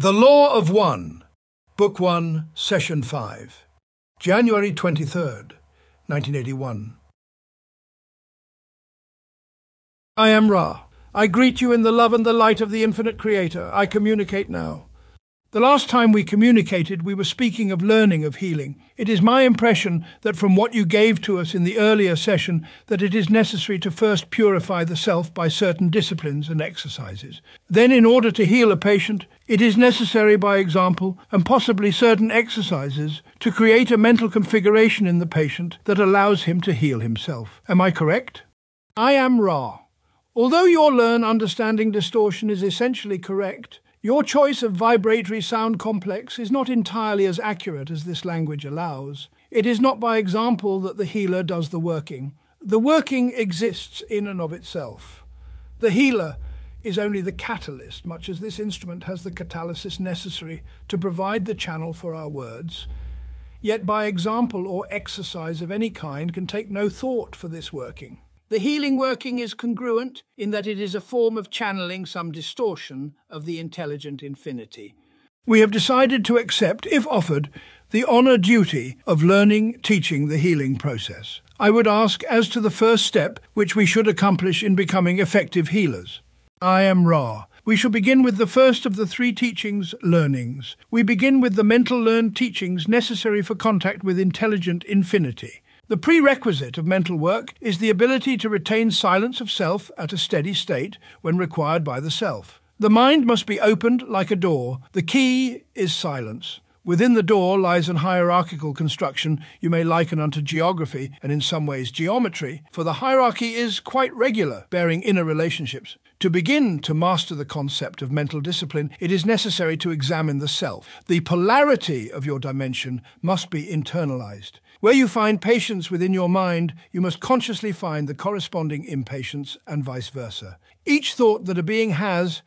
The Law of One, Book 1, Session 5, January 23rd, 1981. I am Ra. I greet you in the love and the light of the infinite Creator. I communicate now. The last time we communicated, we were speaking of learning of healing. It is my impression that from what you gave to us in the earlier session, that it is necessary to first purify the self by certain disciplines and exercises. Then, in order to heal a patient, it is necessary, by example, and possibly certain exercises, to create a mental configuration in the patient that allows him to heal himself. Am I correct? I am Ra. Although your learn understanding distortion is essentially correct, your choice of vibratory sound complex is not entirely as accurate as this language allows. It is not by example that the healer does the working. The working exists in and of itself. The healer is only the catalyst, much as this instrument has the catalysis necessary to provide the channel for our words. Yet by example or exercise of any kind can take no thought for this working. The healing working is congruent in that it is a form of channeling some distortion of the intelligent infinity. We have decided to accept, if offered, the honor duty of learning, teaching the healing process. I would ask as to the first step which we should accomplish in becoming effective healers. I am Ra. We shall begin with the first of the three teachings, learnings. We begin with the mental learned teachings necessary for contact with intelligent infinity. The prerequisite of mental work is the ability to retain silence of self at a steady state when required by the self. The mind must be opened like a door. The key is silence. Within the door lies an hierarchical construction you may liken unto geography and in some ways geometry, for the hierarchy is quite regular, bearing inner relationships. To begin to master the concept of mental discipline, it is necessary to examine the self. The polarity of your dimension must be internalized. Where you find patience within your mind, you must consciously find the corresponding impatience and vice versa. Each thought that a being has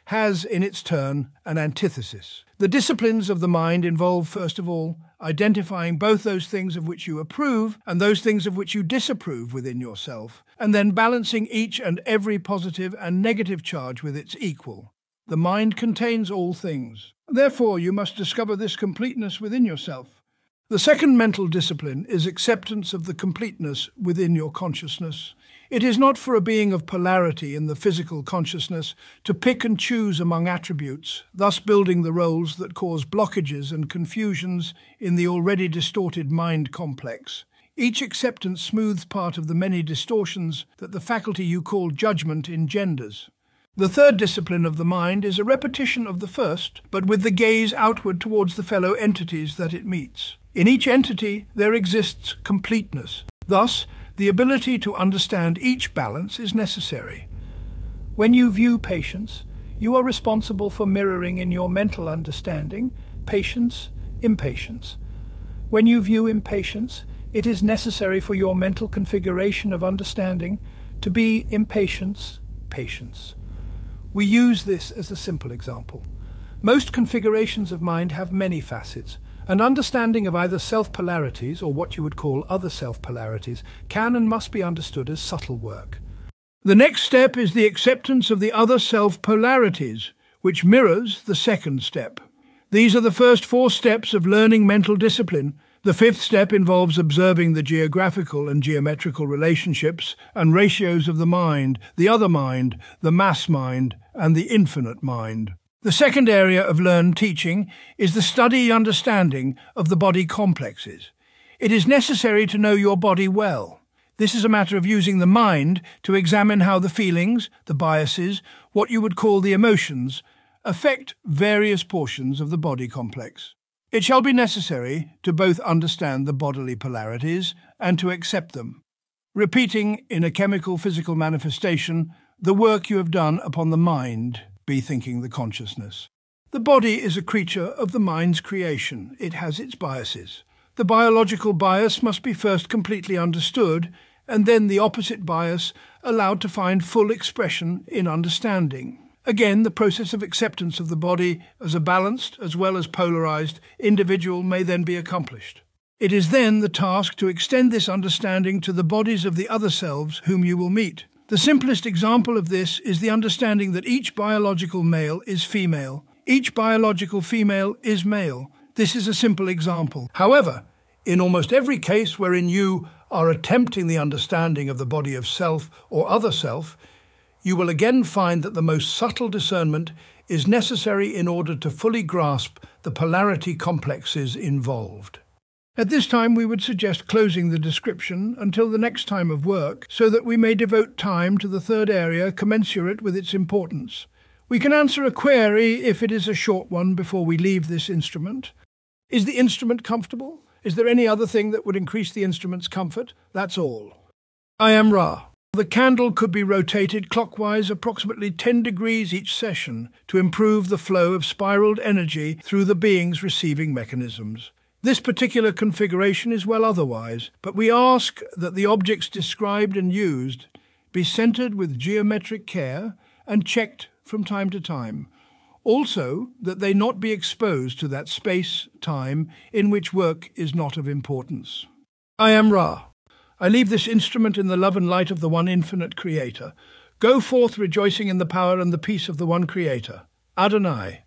in its turn an antithesis. The disciplines of the mind involve, first of all, identifying both those things of which you approve and those things of which you disapprove within yourself, and then balancing each and every positive and negative charge with its equal. The mind contains all things. Therefore, you must discover this completeness within yourself. The second mental discipline is acceptance of the completeness within your consciousness. It is not for a being of polarity in the physical consciousness to pick and choose among attributes, thus building the roles that cause blockages and confusions in the already distorted mind complex. Each acceptance smooths part of the many distortions that the faculty you call judgment engenders. The third discipline of the mind is a repetition of the first, but with the gaze outward towards the fellow entities that it meets. In each entity there exists completeness. Thus, the ability to understand each balance is necessary. When you view patience, you are responsible for mirroring in your mental understanding patience, impatience. When you view impatience, it is necessary for your mental configuration of understanding to be impatience, patience. We use this as a simple example. Most configurations of mind have many facets. An understanding of either self-polarities or what you would call other self-polarities can and must be understood as subtle work. The next step is the acceptance of the other self-polarities, which mirrors the second step. These are the first 4 steps of learning mental discipline. The 5th step involves observing the geographical and geometrical relationships and ratios of the mind, the other mind, the mass mind, and the infinite mind. The second area of learned teaching is the study and understanding of the body complexes. It is necessary to know your body well. This is a matter of using the mind to examine how the feelings, the biases, what you would call the emotions, affect various portions of the body complex. It shall be necessary to both understand the bodily polarities and to accept them, repeating in a chemical physical manifestation the work you have done upon the mind, be thinking the consciousness. The body is a creature of the mind's creation. It has its biases. The biological bias must be first completely understood, and then the opposite bias allowed to find full expression in understanding. Again, the process of acceptance of the body as a balanced as well as polarized individual may then be accomplished. It is then the task to extend this understanding to the bodies of the other selves whom you will meet. The simplest example of this is the understanding that each biological male is female. Each biological female is male. This is a simple example. However, in almost every case wherein you are attempting the understanding of the body of self or other self, you will again find that the most subtle discernment is necessary in order to fully grasp the polarity complexes involved. At this time, we would suggest closing the description until the next time of work, so that we may devote time to the third area commensurate with its importance. We can answer a query, if it is a short one, before we leave this instrument. Is the instrument comfortable? Is there any other thing that would increase the instrument's comfort? That's all. I am Ra. The candle could be rotated clockwise approximately 10 degrees each session to improve the flow of spiraled energy through the being's receiving mechanisms. This particular configuration is well otherwise, but we ask that the objects described and used be centered with geometric care and checked from time to time. Also, that they not be exposed to that space-time in which work is not of importance. I am Ra. I leave this instrument in the love and light of the one infinite Creator. Go forth rejoicing in the power and the peace of the one Creator. Adonai.